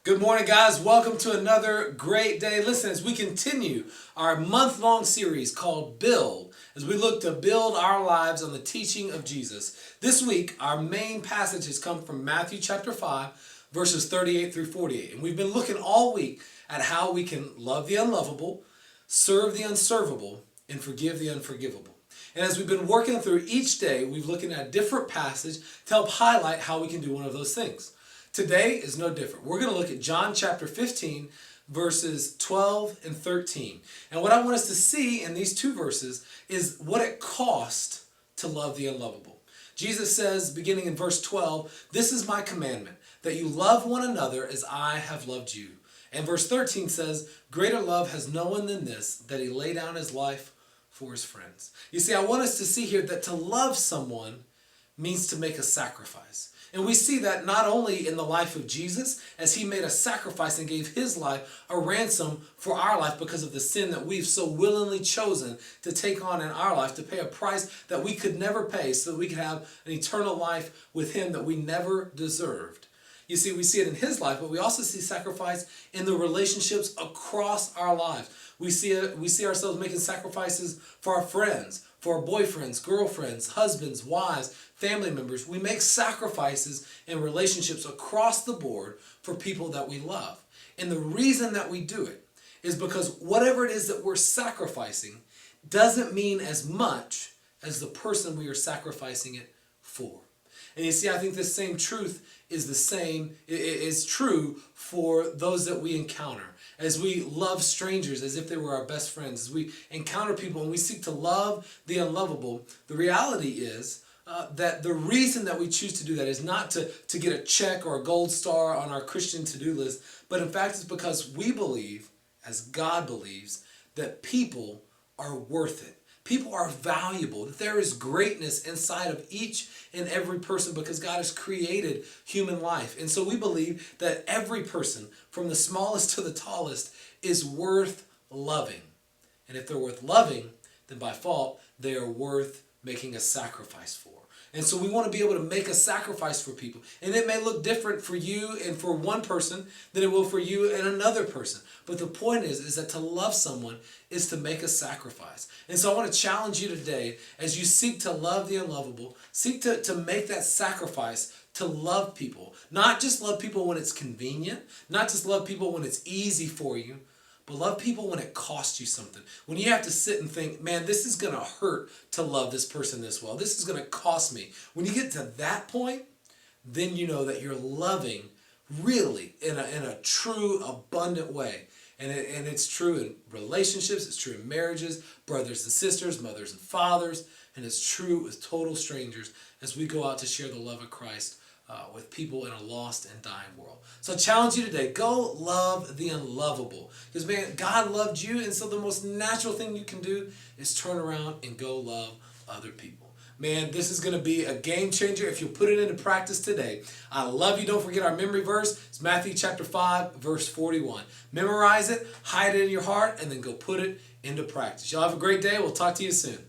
Good morning, guys. Welcome to another great day. Listen, as we continue our month-long series called Build, as we look to build our lives on the teaching of Jesus. This week, our main passage has come from Matthew chapter 5, verses 38 through 48. And we've been looking all week at how we can love the unlovable, serve the unserveable, and forgive the unforgivable. And as we've been working through each day, we've looking at a different passage to help highlight how we can do one of those things. Today is no different. We're going to look at John chapter 15, verses 12 and 13. And what I want us to see in these two verses is what it cost to love the unlovable. Jesus says, beginning in verse 12, "This is my commandment, that you love one another as I have loved you." And verse 13 says, "Greater love has no one than this, that he lay down his life for his friends." You see, I want us to see here that to love someone means to make a sacrifice. And we see that not only in the life of Jesus, as he made a sacrifice and gave his life a ransom for our life because of the sin that we've so willingly chosen to take on in our life, to pay a price that we could never pay so that we could have an eternal life with him that we never deserved. You see, we see it in his life, but we also see sacrifice in the relationships across our lives. We see ourselves making sacrifices for our friends, for our boyfriends, girlfriends, husbands, wives, family members. We make sacrifices in relationships across the board for people that we love. And the reason that we do it is because whatever it is that we're sacrificing doesn't mean as much as the person we are sacrificing it for. And you see, I think this same truth is true for those that we encounter. As we love strangers as if they were our best friends, as we encounter people and we seek to love the unlovable, the reality is that the reason that we choose to do that is not to get a check or a gold star on our Christian to-do list, but in fact it's because we believe, as God believes, that people are worth it. People are valuable, that there is greatness inside of each and every person because God has created human life. And so we believe that every person, from the smallest to the tallest, is worth loving. And if they're worth loving, then by default, they are worth making a sacrifice for. And so we want to be able to make a sacrifice for people. And it may look different for you and for one person than it will for you and another person. But the point is that to love someone is to make a sacrifice. And so I want to challenge you today as you seek to love the unlovable, seek to make that sacrifice to love people. Not just love people when it's convenient, not just love people when it's easy for you, but love people when it costs you something. When you have to sit and think, man, this is going to hurt to love this person this well. This is going to cost me. When you get to that point, then you know that you're loving really in a true, abundant way. And it's true in relationships, it's true in marriages, brothers and sisters, mothers and fathers, and it's true with total strangers as we go out to share the love of Christ with people in a lost and dying world. So I challenge you today, go love the unlovable. Because man, God loved you, and so the most natural thing you can do is turn around and go love other people. Man, this is going to be a game changer if you put it into practice today. I love you. Don't forget our memory verse. It's Matthew chapter 5, verse 41. Memorize it, hide it in your heart, and then go put it into practice. Y'all have a great day. We'll talk to you soon.